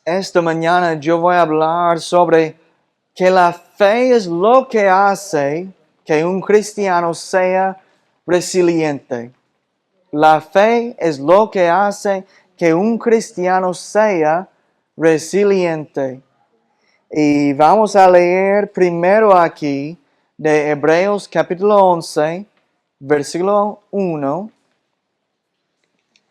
Esta mañana yo voy a hablar sobre que la fe es lo que hace que un cristiano sea resiliente. La fe es lo que hace que un cristiano sea resiliente. Y vamos a leer primero aquí de Hebreos capítulo 11, versículo 1.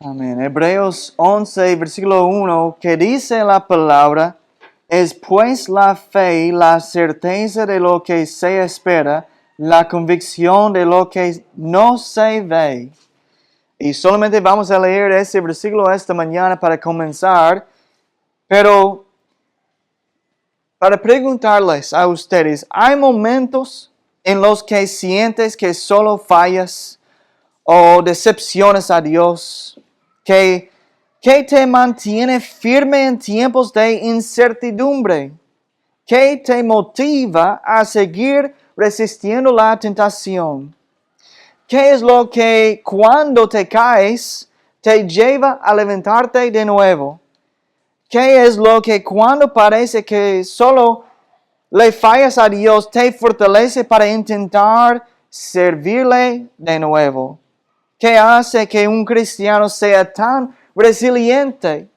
Amén. Hebreos 11, versículo 1, que dice la palabra, es pues la fe, la certeza de lo que se espera, la convicción de lo que no se ve. Y solamente vamos a leer ese versículo esta mañana para comenzar, pero para preguntarles a ustedes, ¿hay momentos en los que sientes que solo fallas o decepciones a Dios? ¿Qué te mantiene firme en tiempos de incertidumbre? ¿Qué te motiva a seguir resistiendo la tentación? ¿Qué es lo que cuando te caes te lleva a levantarte de nuevo? ¿Qué es lo que cuando parece que solo le fallas a Dios te fortalece para intentar servirle de nuevo? ¿Qué hace que un cristiano sea tan resiliente?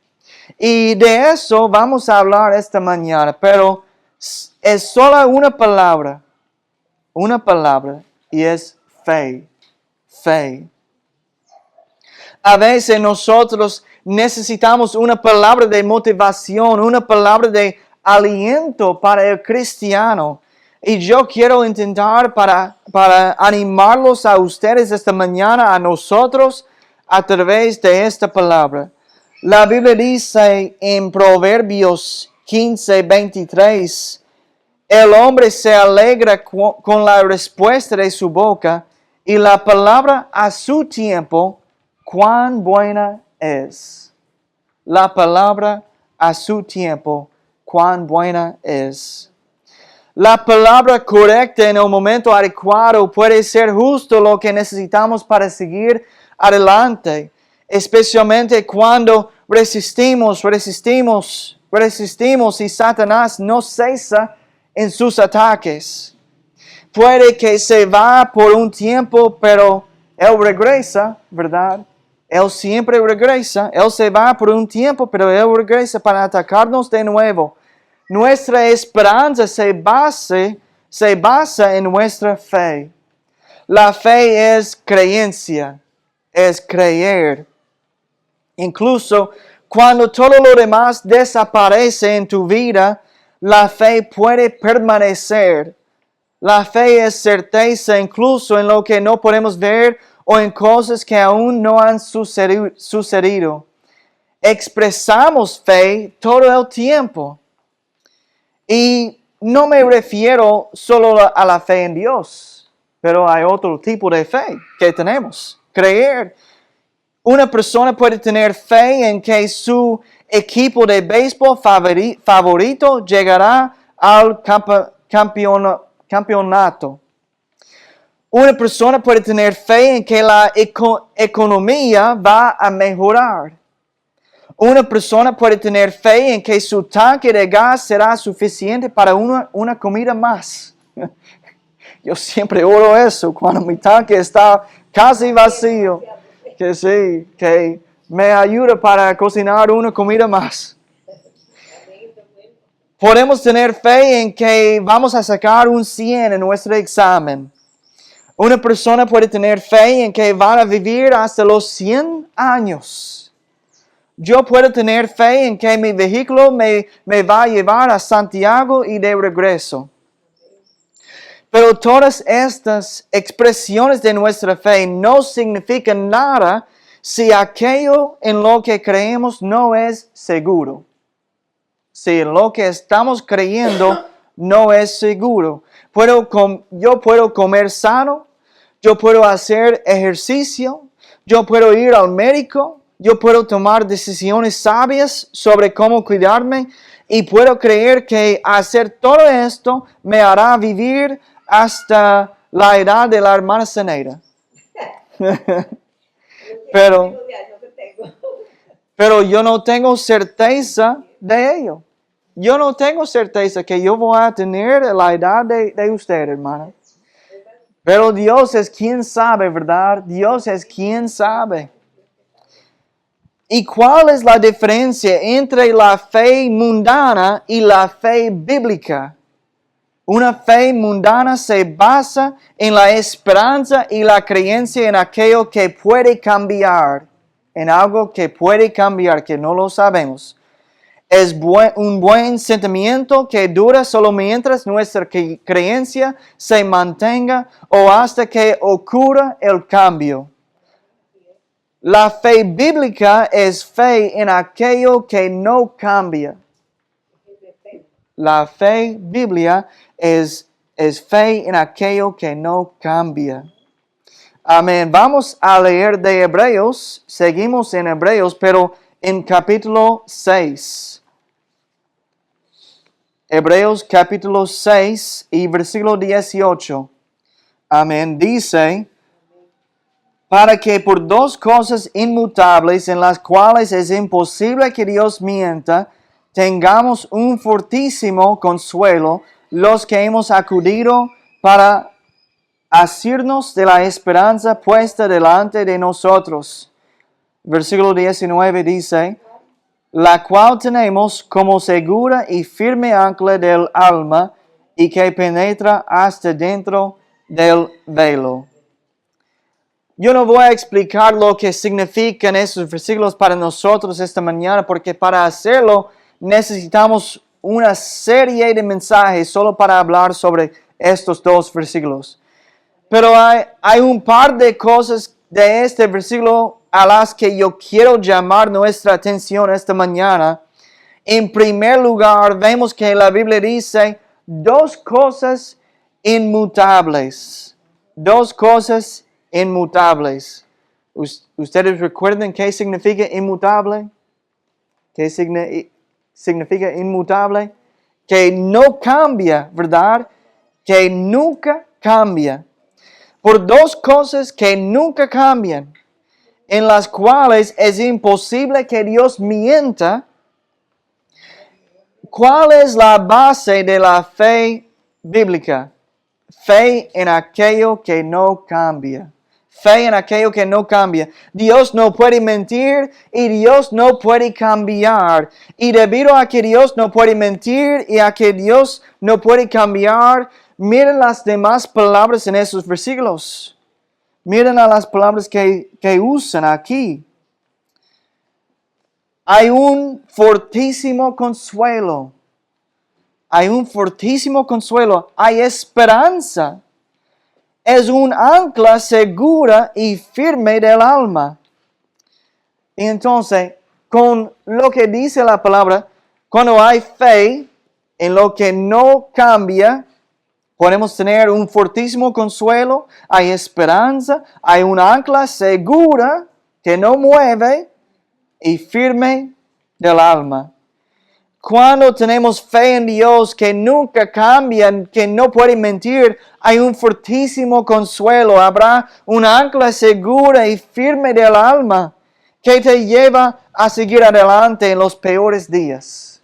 Y de eso vamos a hablar esta mañana, pero es solo una palabra, y es fe, fe. A veces nosotros necesitamos una palabra de motivación, una palabra de aliento para el cristiano. Y yo quiero intentar para animarlos a ustedes esta mañana, a nosotros, a través de esta palabra. La Biblia dice en Proverbios 15:23, el hombre se alegra con la respuesta de su boca y la palabra a su tiempo, cuán buena es. La palabra a su tiempo, cuán buena es. La palabra correcta en el momento adecuado puede ser justo lo que necesitamos para seguir adelante, especialmente cuando resistimos y Satanás no cesa en sus ataques. Puede que se va por un tiempo, pero Él regresa, ¿verdad? Él siempre regresa. Él se va por un tiempo, pero Él regresa para atacarnos de nuevo. Nuestra esperanza se basa en nuestra fe. La fe es creencia, es creer. Incluso cuando todo lo demás desaparece en tu vida, la fe puede permanecer. La fe es certeza incluso en lo que no podemos ver o en cosas que aún no han sucedido. Expresamos fe todo el tiempo. Y no me refiero solo a la fe en Dios, pero hay otro tipo de fe que tenemos. Creer. Una persona puede tener fe en que su equipo de béisbol favorito llegará al campeonato. Una persona puede tener fe en que la economía va a mejorar. Una persona puede tener fe en que su tanque de gas será suficiente para una comida más. Yo siempre oro eso cuando mi tanque está casi vacío. Que sí, que me ayuda para cocinar una comida más. Podemos tener fe en que vamos a sacar un 100 en nuestro examen. Una persona puede tener fe en que van a vivir hasta los 100 años. Yo puedo tener fe en que mi vehículo me va a llevar a Santiago y de regreso. Pero todas estas expresiones de nuestra fe no significan nada si aquello en lo que creemos no es seguro. Si en lo que estamos creyendo no es seguro. Yo puedo comer sano, yo puedo hacer ejercicio, yo puedo ir al médico, yo puedo tomar decisiones sabias sobre cómo cuidarme y puedo creer que hacer todo esto me hará vivir hasta la edad de la hermana Zeneida. Pero pero yo no tengo certeza de ello. Yo no tengo certeza que yo voy a tener la edad de usted, hermana. Pero Dios es quien sabe, ¿verdad? Dios es quien sabe. ¿Y cuál es la diferencia entre la fe mundana y la fe bíblica? Una fe mundana se basa en la esperanza y la creencia en aquello que puede cambiar, en algo que puede cambiar, que no lo sabemos. Es un buen sentimiento que dura solo mientras nuestra creencia se mantenga o hasta que ocurra el cambio. La fe bíblica es fe en aquello que no cambia. La fe bíblica es fe en aquello que no cambia. Amén. Vamos a leer de Hebreos. Seguimos en Hebreos, pero en capítulo 6. Hebreos capítulo 6 y versículo 18. Amén. Dice, para que por dos cosas inmutables en las cuales es imposible que Dios mienta, tengamos un fortísimo consuelo los que hemos acudido para asirnos de la esperanza puesta delante de nosotros. Versículo 19 dice, la cual tenemos como segura y firme ancla del alma y que penetra hasta dentro del velo. Yo no voy a explicar lo que significan esos versículos para nosotros esta mañana, porque para hacerlo necesitamos una serie de mensajes solo para hablar sobre estos dos versículos. Pero hay un par de cosas de este versículo a las que yo quiero llamar nuestra atención esta mañana. En primer lugar, vemos que la Biblia dice dos cosas inmutables. Dos cosas inmutables. ¿Ustedes recuerdan qué significa inmutable? ¿Qué significa inmutable? Que no cambia, ¿verdad? Que nunca cambia. Por dos cosas que nunca cambian, en las cuales es imposible que Dios mienta. ¿Cuál es la base de la fe bíblica? Fe en aquello que no cambia. Fe en aquello que no cambia. Dios no puede mentir y Dios no puede cambiar. Y debido a que Dios no puede mentir y a que Dios no puede cambiar, miren las demás palabras en esos versículos. Miren a las palabras que usan aquí. Hay un fortísimo consuelo. Hay un fortísimo consuelo. Hay esperanza. Es un ancla segura y firme del alma. Y entonces, con lo que dice la palabra, cuando hay fe en lo que no cambia, podemos tener un fortísimo consuelo, hay esperanza, hay un ancla segura que no mueve y firme del alma. Cuando tenemos fe en Dios que nunca cambia, que no puede mentir, hay un fortísimo consuelo. Habrá un ancla segura y firme del alma que te lleva a seguir adelante en los peores días.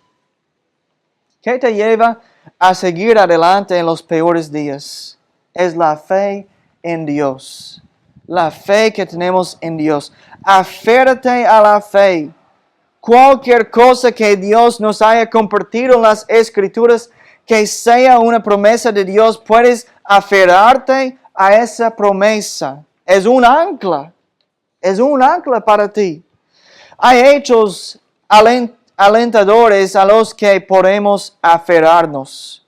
¿Qué te lleva a seguir adelante en los peores días? Es la fe en Dios. La fe que tenemos en Dios. Aférrate a la fe. Cualquier cosa que Dios nos haya compartido en las Escrituras, que sea una promesa de Dios, puedes aferrarte a esa promesa. Es un ancla. Es un ancla para ti. Hay hechos alentadores a los que podemos aferrarnos.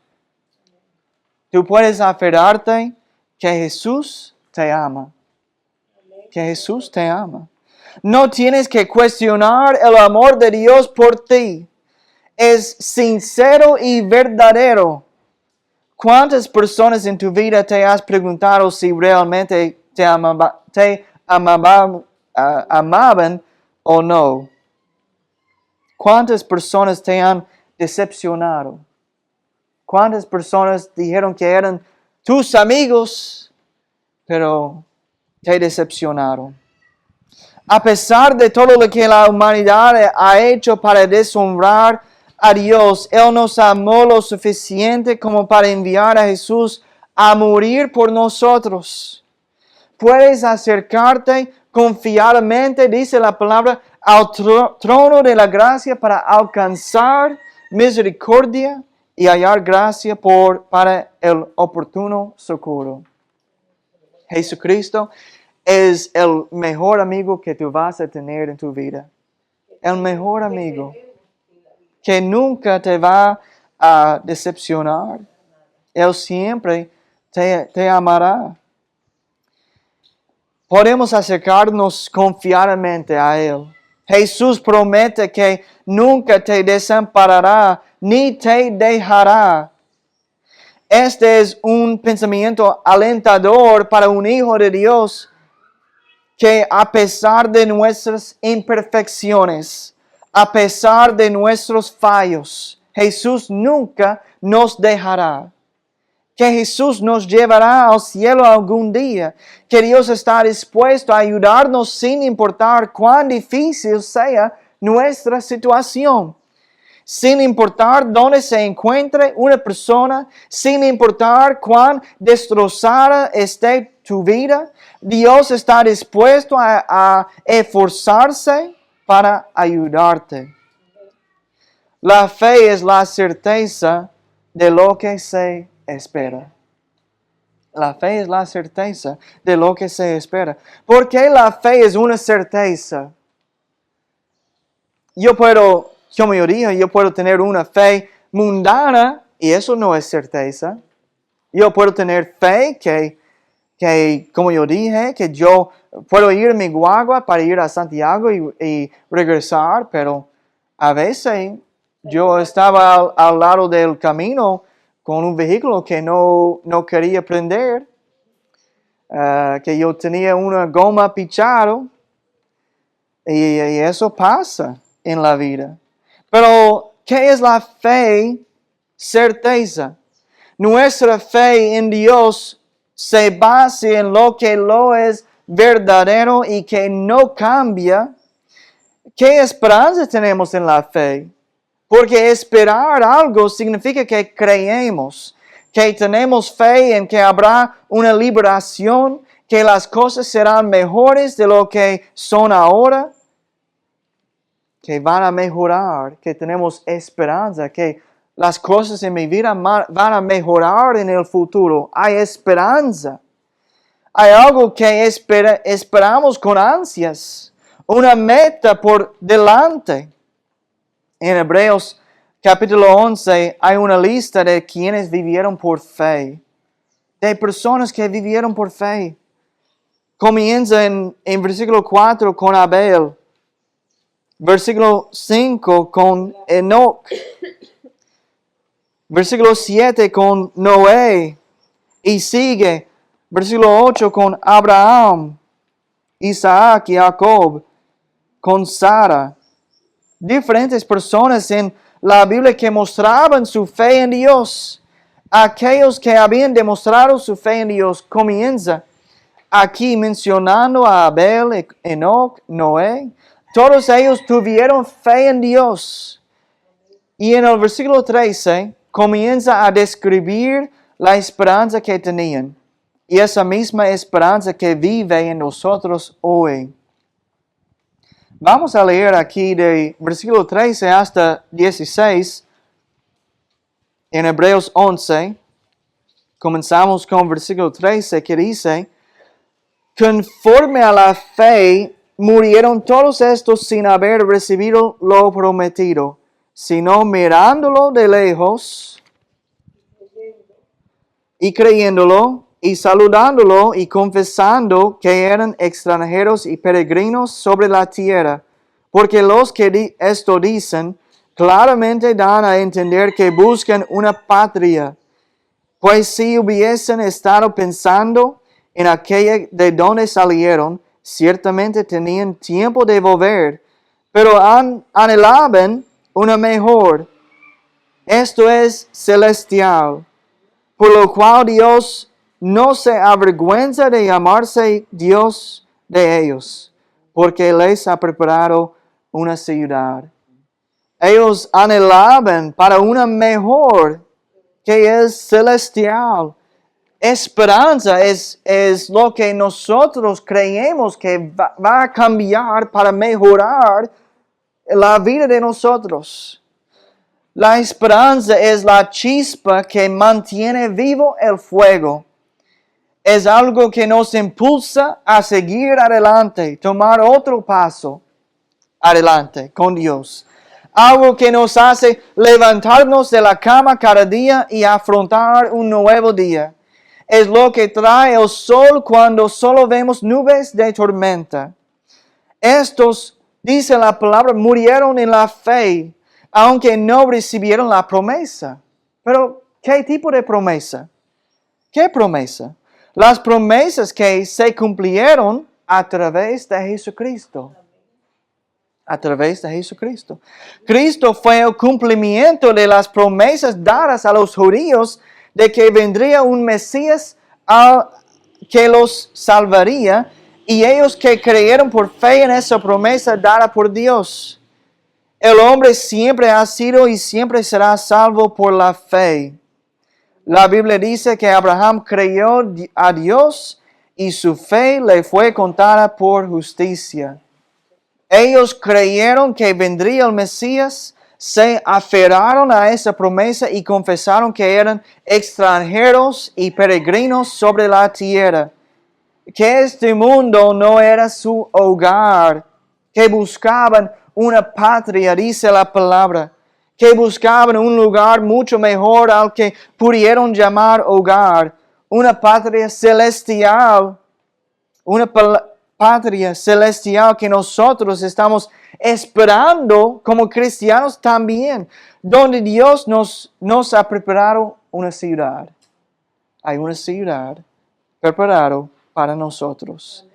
Tú puedes aferrarte que Jesús te ama. Que Jesús te ama. No tienes que cuestionar el amor de Dios por ti. Es sincero y verdadero. ¿Cuántas personas en tu vida te has preguntado si realmente te amaban o no? ¿Cuántas personas te han decepcionado? ¿Cuántas personas dijeron que eran tus amigos, pero te decepcionaron? A pesar de todo lo que la humanidad ha hecho para deshonrar a Dios, Él nos amó lo suficiente como para enviar a Jesús a morir por nosotros. Puedes acercarte confiadamente, dice la palabra, al trono de la gracia para alcanzar misericordia y hallar gracia para el oportuno socorro. Jesucristo es el mejor amigo que tú vas a tener en tu vida. El mejor amigo que nunca te va a decepcionar. Él siempre te amará. Podemos acercarnos confiadamente a Él. Jesús promete que nunca te desamparará ni te dejará. Este es un pensamiento alentador para un hijo de Dios que a pesar de nuestras imperfecciones, a pesar de nuestros fallos, Jesús nunca nos dejará. Que Jesús nos llevará al cielo algún día. Que Dios está dispuesto a ayudarnos sin importar cuán difícil sea nuestra situación. Sin importar dónde se encuentre una persona, sin importar cuán destrozada esté tu vida, Dios está dispuesto a esforzarse para ayudarte. La fe es la certeza de lo que se espera. La fe es la certeza de lo que se espera. ¿Por qué la fe es una certeza? Yo puedo tener una fe mundana y eso no es certeza. Yo puedo tener fe que como yo dije, que yo puedo ir en mi guagua para ir a Santiago y regresar, pero a veces yo estaba al lado del camino con un vehículo que no quería prender, que yo tenía una goma pichado, y eso pasa en la vida. Pero, ¿qué es la fe? Certeza. Nuestra fe en Dios se basa en lo que lo es verdadero y que no cambia. ¿Qué esperanza tenemos en la fe? Porque esperar algo significa que creemos, que tenemos fe en que habrá una liberación, que las cosas serán mejores de lo que son ahora, que van a mejorar, que tenemos esperanza, que las cosas en mi vida van a mejorar en el futuro. Hay esperanza. Hay algo que esperamos con ansias, una meta por delante. En Hebreos capítulo 11 hay una lista de quienes vivieron por fe, de personas que vivieron por fe. Comienza en versículo 4 con Abel, versículo 5 con Enoch, versículo 7 con Noé, y sigue, versículo 8 con Abraham, Isaac y Jacob, con Sara. Diferentes personas en la Biblia que mostraban su fe en Dios. Aquellos que habían demostrado su fe en Dios. Comienza aquí mencionando a Abel, Enoch, Noé. Todos ellos tuvieron fe en Dios. Y en el versículo 13 comienza a describir la esperanza que tenían. Y esa misma esperanza que vive en nosotros hoy. Vamos a leer aquí de versículo 13 hasta 16 en Hebreos 11. Comenzamos con versículo 13 que dice: conforme a la fe murieron todos estos sin haber recibido lo prometido, sino mirándolo de lejos y creyéndolo y saludándolo y confesando que eran extranjeros y peregrinos sobre la tierra, porque los que esto dicen claramente dan a entender que buscan una patria. Pues si hubiesen estado pensando en aquella de donde salieron, ciertamente tenían tiempo de volver, pero anhelaban una mejor, esto es celestial, por lo cual Dios no se avergüenza de llamarse Dios de ellos, porque les ha preparado una ciudad. Ellos anhelaban para una mejor que es celestial. Esperanza es lo que nosotros creemos que va a cambiar para mejorar la vida de nosotros. La esperanza es la chispa que mantiene vivo el fuego. Es algo que nos impulsa a seguir adelante, tomar otro paso adelante con Dios. Algo que nos hace levantarnos de la cama cada día y afrontar un nuevo día. Es lo que trae el sol cuando solo vemos nubes de tormenta. Estos, dice la palabra, murieron en la fe, aunque no recibieron la promesa. Pero, ¿qué tipo de promesa? ¿Qué promesa? Las promesas que se cumplieron a través de Jesucristo. A través de Jesucristo. Cristo fue el cumplimiento de las promesas dadas a los judíos de que vendría un Mesías que los salvaría, y ellos que creyeron por fe en esa promesa dada por Dios. El hombre siempre ha sido y siempre será salvo por la fe. La Biblia dice que Abraham creyó a Dios y su fe le fue contada por justicia. Ellos creyeron que vendría el Mesías, se aferraron a esa promesa y confesaron que eran extranjeros y peregrinos sobre la tierra, que este mundo no era su hogar, que buscaban una patria, dice la palabra, que buscaban un lugar mucho mejor al que pudieron llamar hogar, una patria celestial, una patria celestial que nosotros estamos esperando como cristianos también, donde Dios nos ha preparado una ciudad. Hay una ciudad preparada para nosotros.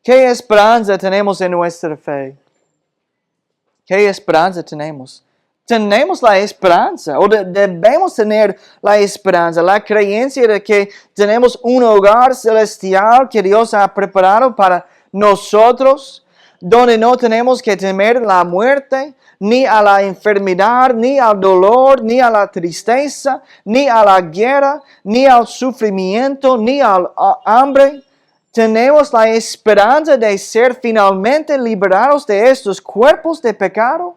¿Qué esperanza tenemos en nuestra fe? ¿Qué esperanza tenemos? Tenemos la esperanza, o debemos tener la esperanza, la creencia de que tenemos un hogar celestial que Dios ha preparado para nosotros, donde no tenemos que temer la muerte, ni a la enfermedad, ni al dolor, ni a la tristeza, ni a la guerra, ni al sufrimiento, ni al hambre. Tenemos la esperanza de ser finalmente liberados de estos cuerpos de pecado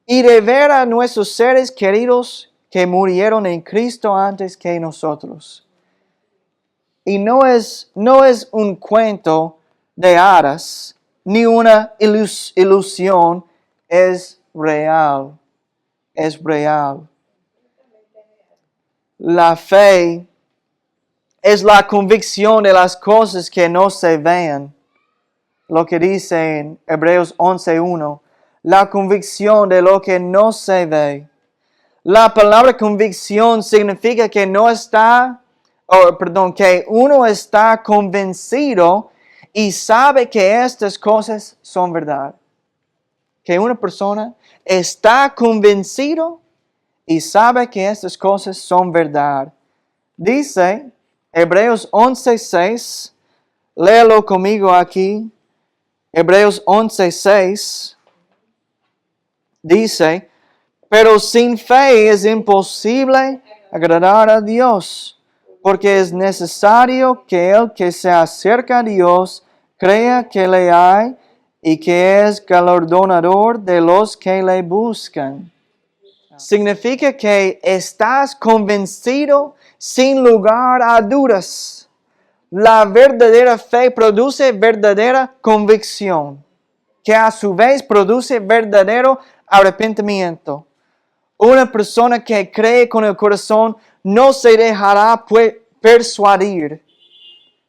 y de ver a nuestros seres queridos que murieron en Cristo antes que nosotros. Y no es un cuento de hadas, ni una ilusión, es real. Es real. La fe es la convicción de las cosas que no se ven. Lo que dice en Hebreos 11:1. La convicción de lo que no se ve. La palabra convicción significa que que uno está convencido y sabe que estas cosas son verdad. Que una persona está convencido y sabe que estas cosas son verdad. Dice Hebreos 11:6, léelo conmigo aquí. Hebreos 11:6 dice, pero sin fe es imposible agradar a Dios, porque es necesario que el que se acerca a Dios crea que le hay y que es galardonador de los que le buscan. Significa que estás convencido sin lugar a dudas. La verdadera fe produce verdadera convicción, que a su vez produce verdadero arrepentimiento. Una persona que cree con el corazón no se dejará persuadir.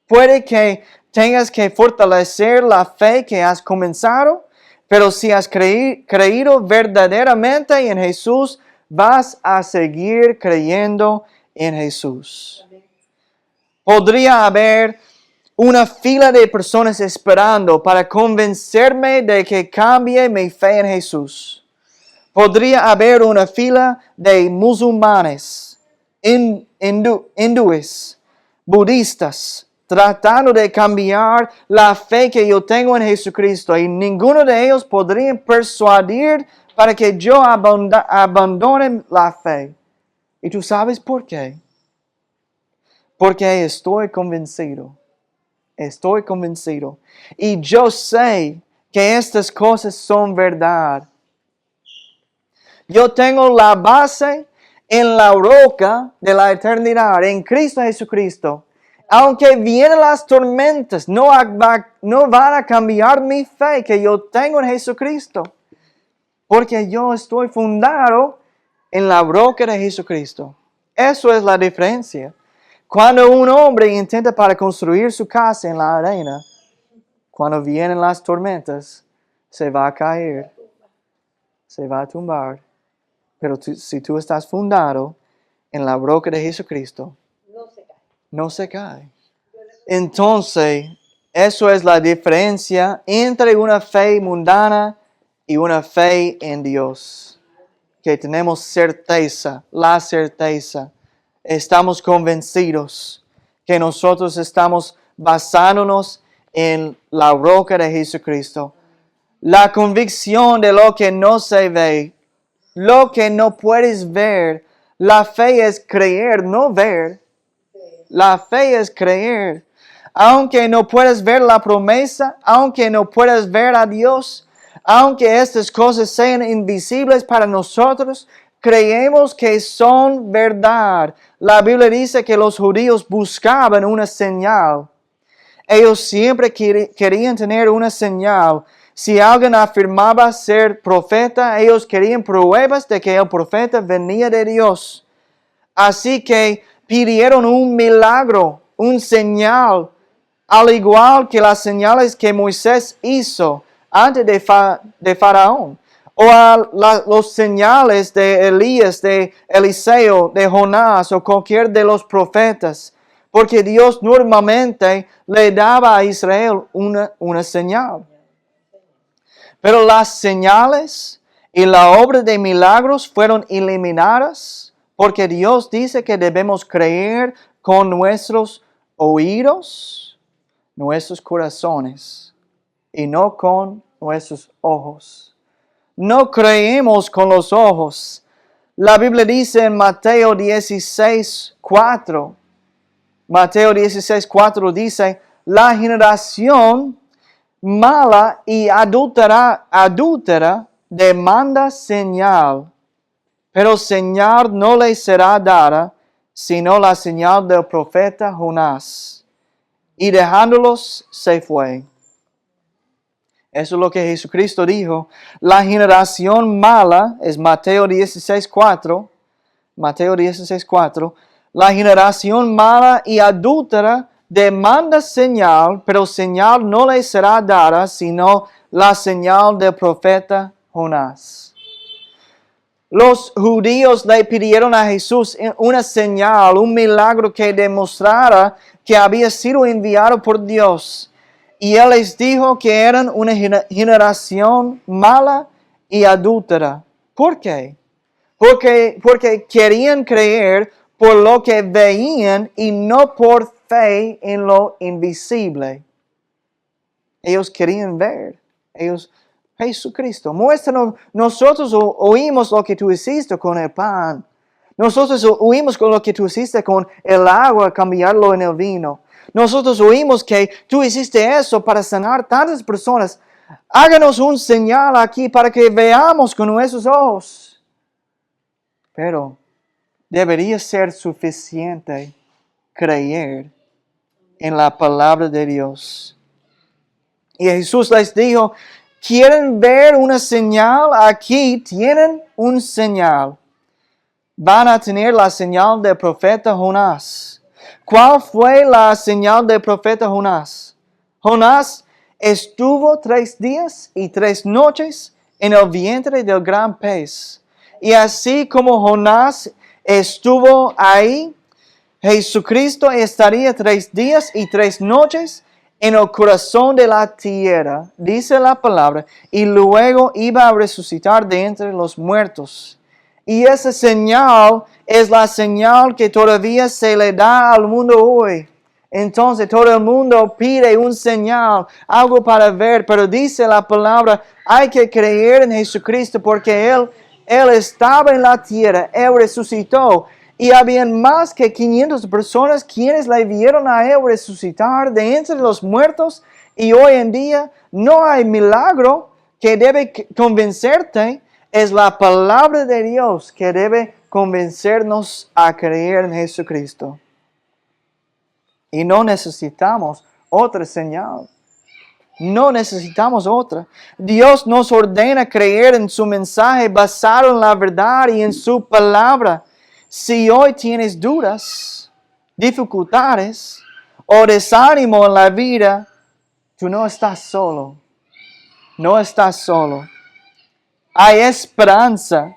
Puede que tengas que fortalecer la fe que has comenzado, pero si has creído verdaderamente en Jesús, vas a seguir creyendo en Jesús. Podría haber una fila de personas esperando para convencerme de que cambie mi fe en Jesús. Podría haber una fila de musulmanes, hindúes, budistas, tratando de cambiar la fe que yo tengo en Jesucristo y ninguno de ellos podría persuadir para que yo abandone la fe. ¿Y tú sabes por qué? Porque estoy convencido. Estoy convencido. Y yo sé que estas cosas son verdad. Yo tengo la base en la roca de la eternidad, en Cristo Jesucristo. Aunque vienen las tormentas, no van a cambiar mi fe que yo tengo en Jesucristo. Porque yo estoy fundado en la roca de Jesucristo. Eso es la diferencia. Cuando un hombre intenta para construir su casa en la arena, cuando vienen las tormentas, se va a caer, se va a tumbar. Pero si tú estás fundado en la roca de Jesucristo, no se cae. Entonces, eso es la diferencia entre una fe mundana y una fe en Dios. Que tenemos certeza, la certeza. Estamos convencidos que nosotros estamos basándonos en la roca de Jesucristo. La convicción de lo que no se ve, lo que no puedes ver. La fe es creer, no ver. La fe es creer. Aunque no puedas ver la promesa, aunque no puedas ver a Dios, aunque estas cosas sean invisibles para nosotros, creemos que son verdad. La Biblia dice que los judíos buscaban una señal. Ellos siempre querían tener una señal. Si alguien afirmaba ser profeta, ellos querían pruebas de que el profeta venía de Dios. Así que pidieron un milagro, un señal, al igual que las señales que Moisés hizo antes de Faraón, o los señales de Elías, de Eliseo, de Jonás, o cualquier de los profetas, porque Dios normalmente le daba a Israel una señal. Pero las señales y la obra de milagros fueron eliminadas, porque Dios dice que debemos creer con nuestros oídos, nuestros corazones, y no con nuestros ojos. No creemos con los ojos. La Biblia dice en Mateo 16:4. Mateo 16:4 dice, la generación mala y adúltera demanda señal, pero señal no le será dada, sino la señal del profeta Jonás. Y dejándolos se fue. Eso es lo que Jesucristo dijo. La generación mala, es Mateo 16:4. Mateo 16:4. La generación mala y adúltera demanda señal, pero señal no le será dada, sino la señal del profeta Jonás. Los judíos le pidieron a Jesús una señal, un milagro que demostrara que había sido enviado por Dios. Y Él les dijo que eran una generación mala y adúltera. ¿Por qué? Porque querían creer por lo que veían y no por fe en lo invisible. Ellos querían ver. Jesucristo, muéstranos, nosotros oímos lo que tú hiciste con el pan. Nosotros oímos con lo que tú hiciste con el agua, cambiarlo en el vino. Nosotros oímos que tú hiciste eso para sanar tantas personas. Háganos un señal aquí para que veamos con nuestros ojos. Pero debería ser suficiente creer en la palabra de Dios. Y Jesús les dijo, ¿quieren ver una señal? Aquí tienen un señal. Van a tener la señal del profeta Jonás. ¿Cuál fue la señal del profeta Jonás? Jonás estuvo 3 días y 3 noches en el vientre del gran pez. Y así como Jonás estuvo ahí, Jesucristo estaría 3 días y 3 noches en el corazón de la tierra, dice la palabra, y luego iba a resucitar de entre los muertos. Y esa señal es la señal que todavía se le da al mundo hoy. Entonces todo el mundo pide un señal, algo para ver, pero dice la palabra, hay que creer en Jesucristo porque Él estaba en la tierra, Él resucitó. Y habían más que 500 personas quienes le vieron a Él resucitar de entre los muertos. Y hoy en día no hay milagro que debe convencerte. Es la palabra de Dios que debe convencernos a creer en Jesucristo. Y no necesitamos otra señal. No necesitamos otra. Dios nos ordena creer en su mensaje basado en la verdad y en su palabra. Si hoy tienes dudas, dificultades o desánimo en la vida, tú no estás solo. No estás solo. Hay esperanza.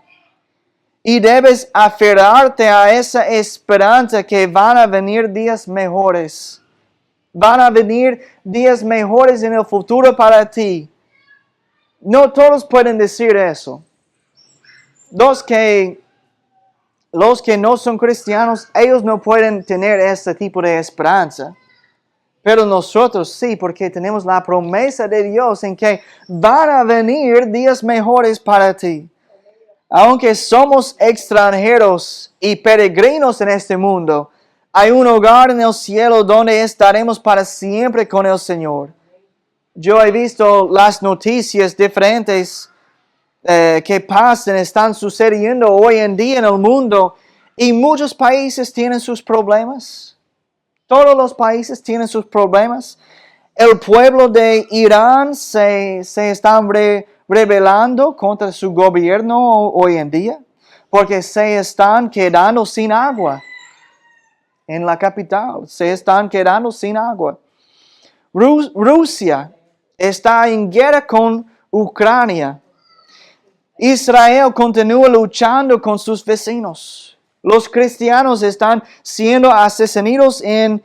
Y debes aferrarte a esa esperanza que van a venir días mejores. Van a venir días mejores en el futuro para ti. No todos pueden decir eso. Los que no son cristianos, ellos no pueden tener este tipo de esperanza. Pero nosotros sí, porque tenemos la promesa de Dios en que van a venir días mejores para ti. Aunque somos extranjeros y peregrinos en este mundo, hay un hogar en el cielo donde estaremos para siempre con el Señor. Yo he visto las noticias diferentes que pasan, están sucediendo hoy en día en el mundo y muchos países tienen sus problemas. Todos los países tienen sus problemas. El pueblo de Irán se está rebelando contra su gobierno hoy en día porque se están quedando sin agua. En la capital se están quedando sin agua. Rusia está en guerra con Ucrania. Israel continúa luchando con sus vecinos. Los cristianos están siendo asesinados en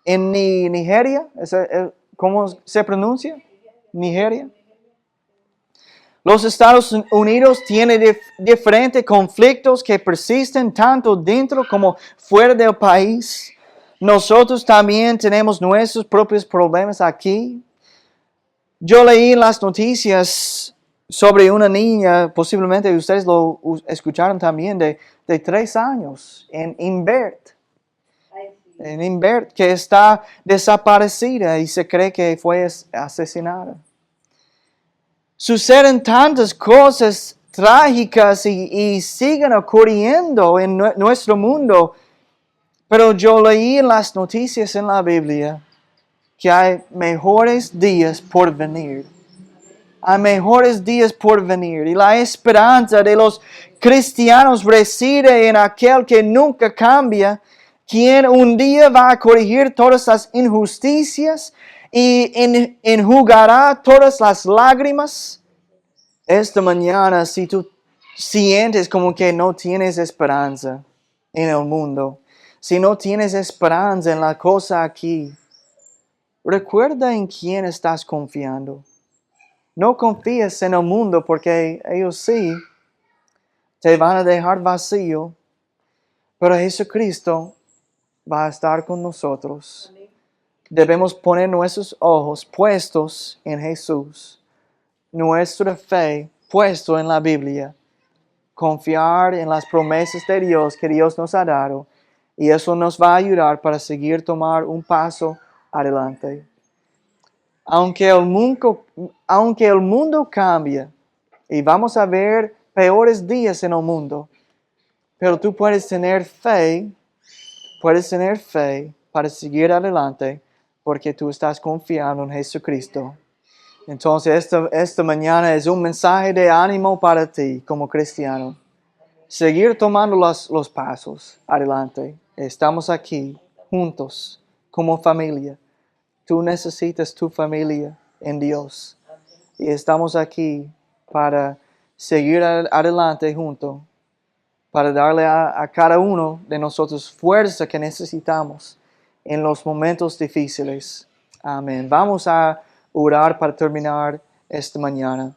Nigeria. ¿Cómo se pronuncia? Nigeria. Los Estados Unidos tienen diferentes conflictos que persisten tanto dentro como fuera del país. Nosotros también tenemos nuestros propios problemas aquí. Yo leí en las noticias sobre una niña, posiblemente ustedes lo escucharon también, de 3 años en Invert. En Invert, que está desaparecida y se cree que fue asesinada. Suceden tantas cosas trágicas y siguen ocurriendo en nuestro mundo. Pero yo leí en las noticias en la Biblia que hay mejores días por venir. Hay mejores días por venir. Y la esperanza de los cristianos reside en aquel que nunca cambia, quien un día va a corregir todas las injusticias y enjugará todas las lágrimas. Esta mañana, si tú sientes como que no tienes esperanza en el mundo, si no tienes esperanza en la cosa aquí, recuerda en quién estás confiando. No confíes en el mundo porque ellos sí te van a dejar vacío, pero Jesucristo va a estar con nosotros. Debemos poner nuestros ojos puestos en Jesús, nuestra fe puesto en la Biblia, confiar en las promesas de Dios que Dios nos ha dado, y eso nos va a ayudar para seguir tomar un paso adelante. Aunque el mundo cambie y vamos a ver peores días en el mundo, pero tú puedes tener fe para seguir adelante porque tú estás confiando en Jesucristo. Entonces esta mañana es un mensaje de ánimo para ti como cristiano. Seguir tomando los pasos adelante. Estamos aquí juntos como familia. Tú necesitas tu familia en Dios. Y estamos aquí para seguir adelante juntos, para darle a cada uno de nosotros fuerza que necesitamos en los momentos difíciles. Amén. Vamos a orar para terminar esta mañana.